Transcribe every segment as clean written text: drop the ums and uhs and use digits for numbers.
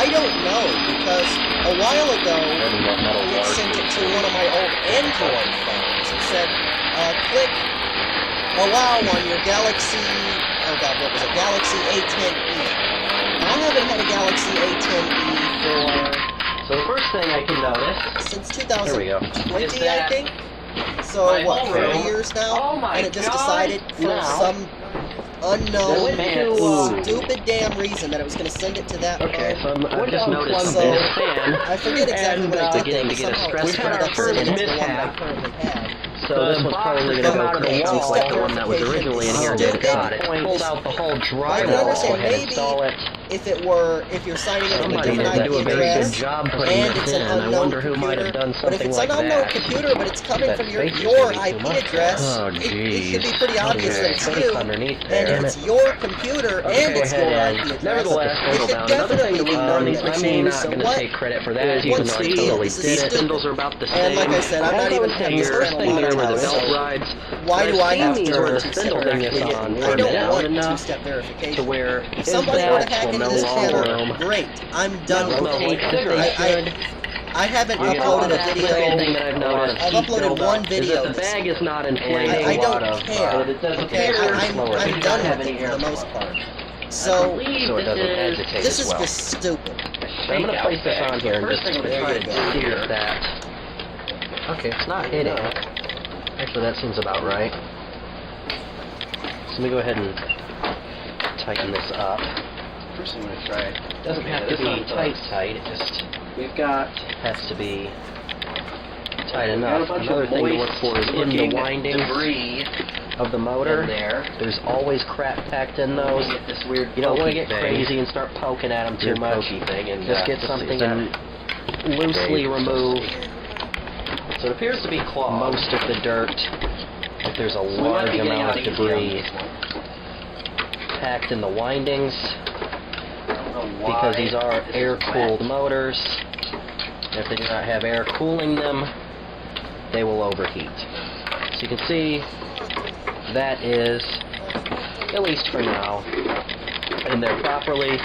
I don't know, because a while ago, it sent it to one of my old Android phones. It said, click allow on your Galaxy, oh god, what was it, Galaxy A10e. And I haven't had a Galaxy A10e for So the first thing I can notice... since There we go. 2020, Is that I think. So my what, whole 30 room? years now? Oh my And it just God. decided for Now, some unknown, man, stupid damn reason that it was going to send it to that Okay, phone. so I've just noticed So, this fan. I forget exactly and, what I did beginning there, to but get a somehow stress it fracture ended up sending in it to the one that I mishap. currently have. So this one's probably going to go out of the crazy wall. like the one that was originally inherited. God, it pulled out the whole I drywall. can understand Go ahead and maybe install it. if you're signing in with a Somebody different didn't do a IP very good address, job putting and this it's in. an I unknown wonder who might have computer, done but if something it's like an unknown that. computer, but it's coming That from your space is gonna be too IP much. address, Oh, it should be jeez. pretty obvious Okay, that it's space you, underneath and there. if it's your computer and Okay, it's go your ahead IP and address, nevertheless, it spindle should down. Another thing definitely to be known that it's I'm you. not So going to what? take credit for that, even What's though the I deal? totally This is did it. stupid. Spindles are about the same. And like I said, I'm not even saying paying first thing here where the so belt rides. why do I have to Sure, turn the two-step spindle thing is verification? on. I don't Down want enough two-step verification. to where If somebody were to hack will into no this channel, longer great. I'm done with rotate it. as they should. I haven't You know, uploaded a that's the second thing that video. I've noticed. I've uploaded one Is video. that the bag is not inflating. I a lot don't of, care. but it doesn't Okay, appear I'm slower. It done does not have with any it for the airflow. most part. I So believe So it doesn't this agitate this as is well. just stupid. So I'm going to place this on here and First just thing I'm There going you to go. try to see do if that... Okay, it's not hitting. Actually, that seems about right. So let me go ahead and tighten this up. First I'm going to try. It doesn't have to be tight, it just has to be tight enough. Another thing to look for is in the windings debris of the motor. in there. There's always crap packed in those. You get this weird You don't want to pokey get thing. crazy and start poking at them too Weird much. pokey thing, and Just get something and loosely remove So it appears to be clogged. most of the dirt. If there's a So we might large be getting amount out of easy on debris this one. packed in the windings, I don't know why because these are this is air-cooled wet. motors. If they do not have air cooling them, they will overheat. So you can see that is, at least for now, in there properly.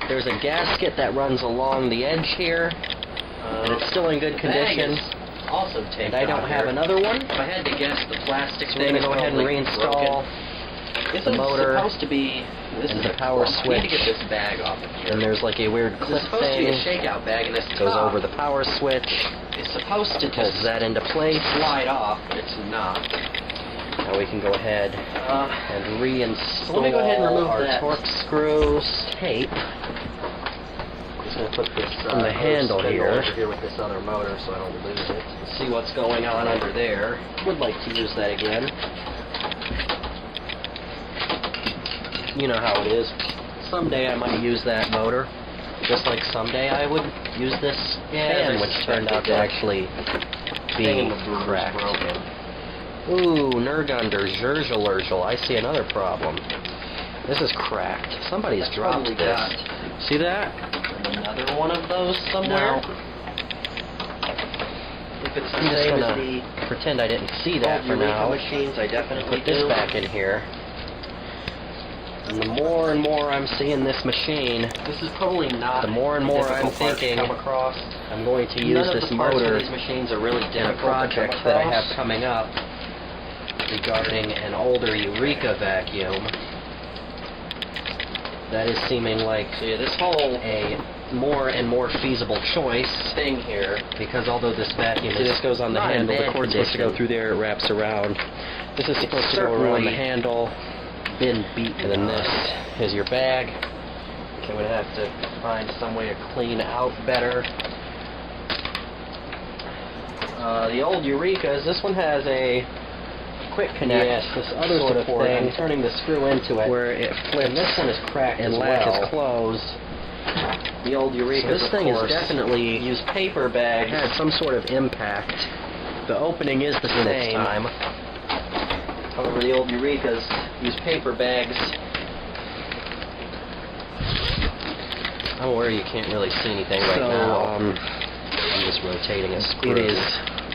There's a gasket that runs along the edge here, and it's still in good The bag condition. is also taken And I don't out have here. anher one. If I had to guess, the plastic So we're thing going to is go ahead and probably reinstall broken. This the is motor supposed to be. This and is the a power I need to switch. get this bag off of here. And there's like a weird This clip is supposed to be a thing. shakeout bag, and this Goes top over the power switch, is supposed to pulls just that into place. slide off, but it's not. Now we can go ahead Uh, and reinstall so let me go ahead and remove our that. torque screws tape just gonna put this on the handle spindle here. over here with this other motor, so I don't lose it. See what's going on under there. Would like to use that again. You know how it is. Someday I might use that motor, just like someday I would use this fan, there's which turned out to that actually thing be in the boom is cracked. broken. Ooh, Nergunder, Zurgelurgel. I see another problem. This is cracked. Somebody's dropped Probably this. See that? Another one of those somewhere. Now, If it's the I'm just same as gonna pretend I didn't see the that for Eureka now. machines, I definitely Put this do. back in here. And the more and more I'm seeing this machine, This is probably not the more and more a I'm difficult part to thinking come across. I'm going to None use of this the parts motor of these machines are really in a difficult project to come that I across. have coming up regarding an older Eureka vacuum. That is seeming like So yeah, this whole a more and more feasible choice, thing here. because although this vacuum See, is this goes on the not in handle, the bad cord's supposed to go condition, through there, it wraps around. this is supposed to go around the handle, Been beaten. and then this is your bag. I'm going to have to find some way to clean out better. The old Eurekas, this one has a quick connect. Yes, this other sort of support, thing. I'm turning the screw into it, where it flips and this one is cracked and as latch well. is closed. The old Eurekas, So this of thing is course, definitely use paper bags. had some sort of impact. The opening is the in its same. time. However, the old Eurekas use paper bags. I'm aware you can't really see anything right now. I'm just rotating a screw. It is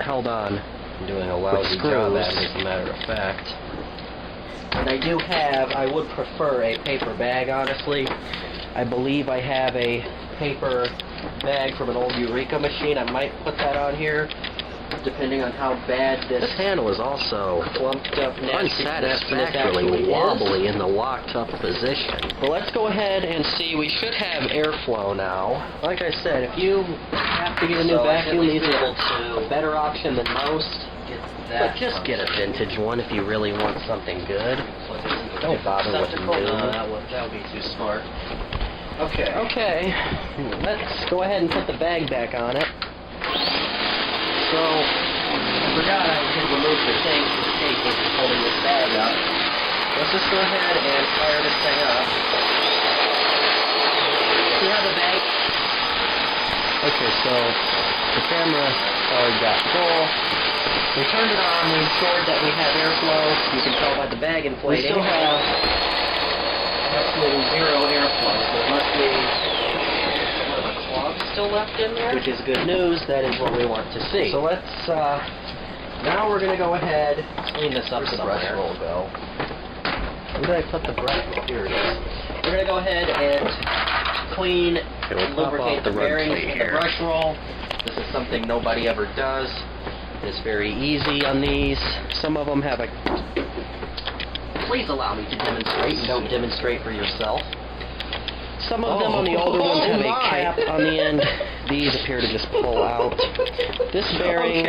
held on. I'm doing a lousy job at it, as a matter of fact. And I would prefer a paper bag, honestly. I believe I have a paper bag from an old Eureka machine. I might put that on here. depending on how bad This handle is also clumped up unsatisfactorily wobbly in the locked up position. But let's go ahead and see. We should have airflow now. Like I said, if you have to get a new vacuum, these are a better option than most. But just get a vintage one if you really want something good. Don't bother with new. No, that would be too smart. Okay. Okay, let's go ahead and put the bag back on it. So, I forgot I could remove the thing from the case which is holding this bag up. Let's just go ahead and fire this thing up. See how the bag... Okay, so the camera already got full. We turned it on, we ensured that we have airflow. You can tell by the bag inflating. We still have absolutely zero airflow, so it must be a clog still left in there, which is good news. That is what we want to see. So let's, now we're going to go ahead, clean this up. Where's the brush roll go? Where did I put the brush roll? Here it is. We're going to go ahead and clean, lubricate the bearings with the brush roll. This is something nobody ever does. It's very easy on these. Some of them have a... Please allow me to demonstrate. You don't demonstrate for yourself. Some of them on the older ones have a cap on the end. These appear to just pull out. This bearing,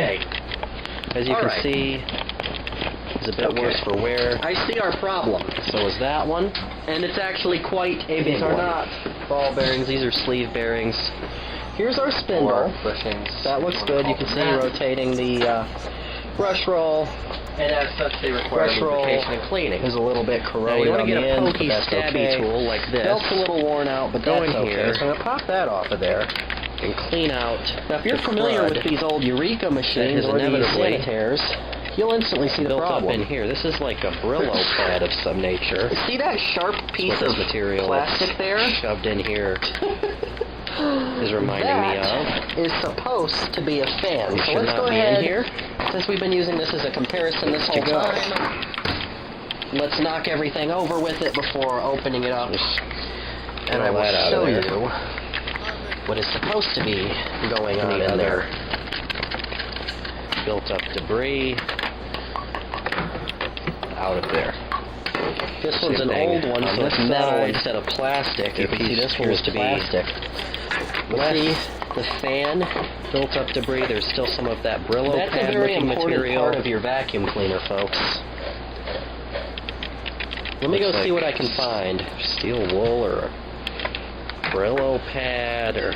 as you can see, is a bit worse for wear. I see our problem. So is that one. And it's actually quite a big one. These are not ball bearings. These are sleeve bearings. Here's our spindle. That looks good. You can see rotating the brush roll. And as such, they require lubrication and cleaning. Is a little bit corroded on the end. You want to get a pokey stabby tool like this. Belt's a little worn out, but go in here. So I'm going to pop that off of there and clean out. Now, if you're familiar with these old Eureka machines or these sanitaires, you'll instantly see the problem. Built up in here. This is like a Brillo pad of some nature. See that sharp piece of material plastic there? Shoved in here. Is reminding me of is supposed to be a fan. So let's go ahead here. Since we've been using this as a comparison this whole time, let's knock everything over with it before opening it up, and I will show you what is supposed to be going on in there. Built up debris out of there. This one's an old one, so it's metal instead of plastic. You can see this one is plastic. See the fan, built up debris. There's still some of that Brillo pad. That's a very important part of your vacuum cleaner, folks. Let me go see what I can find. Steel wool or a Brillo pad or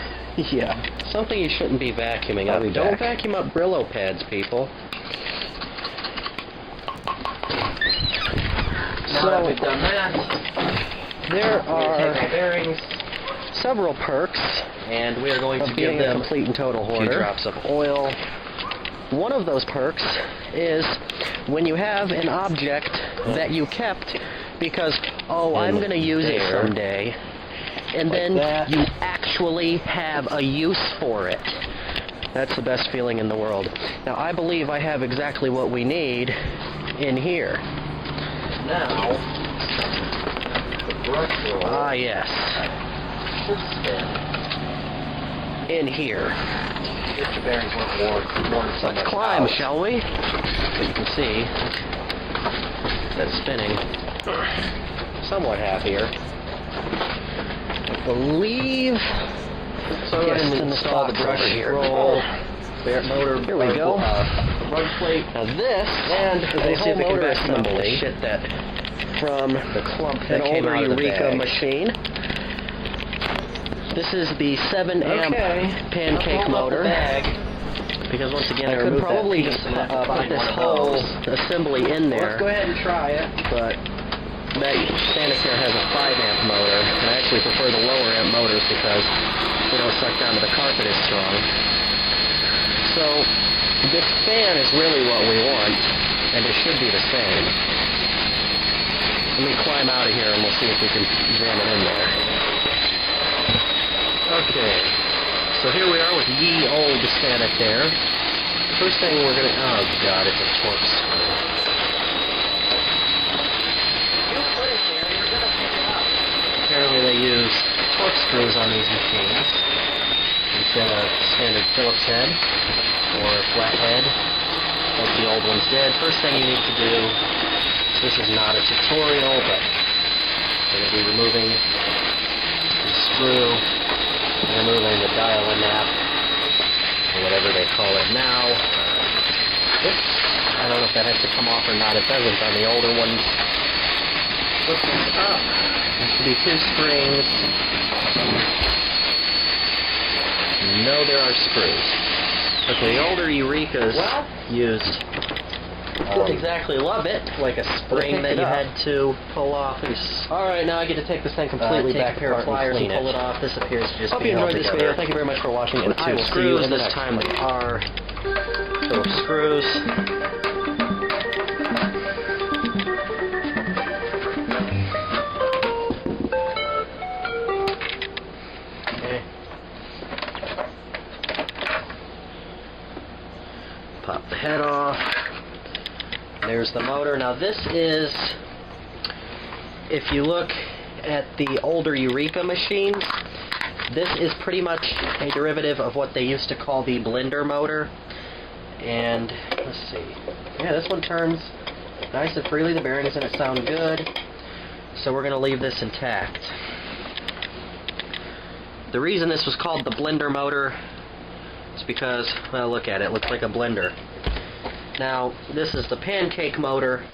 something you shouldn't be vacuuming up. Don't vacuum up Brillo pads, people. So we've done that. There are bearings, several perks, and we are going to give them a complete and total hoarder. A few drops of oil. One of those perks is when you have an object that you kept because, I'm going to use it someday, and then you actually have a use for it. That's the best feeling in the world. Now, I believe I have exactly what we need in here. Now, the brush roll. Ah, yes. In here. Get your bearings worn. Let's climb, shall we? As you can see, that's spinning. Somewhat happier. I believe. So yes, and install the brush roll. Motor. Here we go. Rug plate. Now this and the whole motor assembly from the clump that came out of the Eureka machine. This is the 7 amp pancake motor. Because once again, I could probably just put this whole assembly in there. Let's go ahead and try it. But that sanitaire has a 5 amp motor, and I actually prefer the lower amp motors because they don't suck down to the carpet as strong. So this fan is really what we want, and it should be the same. Let me climb out of here and we'll see if we can jam it in there. Okay, so here we are with ye old sanitaire. First thing we're gonna, oh god, it's a torque screw. You put it there, you're gonna pick it up. Apparently they use torque screws on these machines instead of standard Phillips head. or flathead, like the old ones did. First thing you need to do, this is not a tutorial, but we're going to be removing the screw, and removing the dial-a-nap, or whatever they call it now. Oops, I don't know if that has to come off or not. It doesn't on the older ones. Flip this up. There should be 2 springs. No, there are screws. Okay, the older Eurekas used didn't exactly love it, like a spring that you had to pull off. Alright, now I get to take this thing completely back a pair of pliers and pull it off. This appears to just Hope you enjoyed this video. Thank you very much for watching, and I will see you in the next time. They are little screws. Pop the head off. There's the motor. Now this is, if you look at the older Eureka machines, this is pretty much a derivative of what they used to call the blender motor. And let's see. Yeah, this one turns nice and freely. The bearings in it sound good. So we're going to leave this intact. The reason this was called the blender motor is because, well, look at it. It looks like a blender. Now, this is the pancake motor.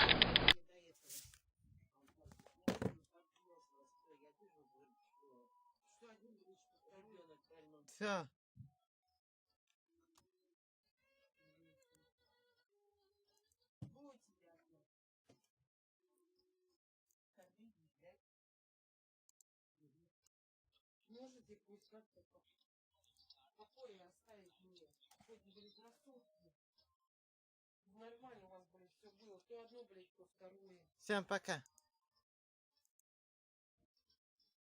Всем пока.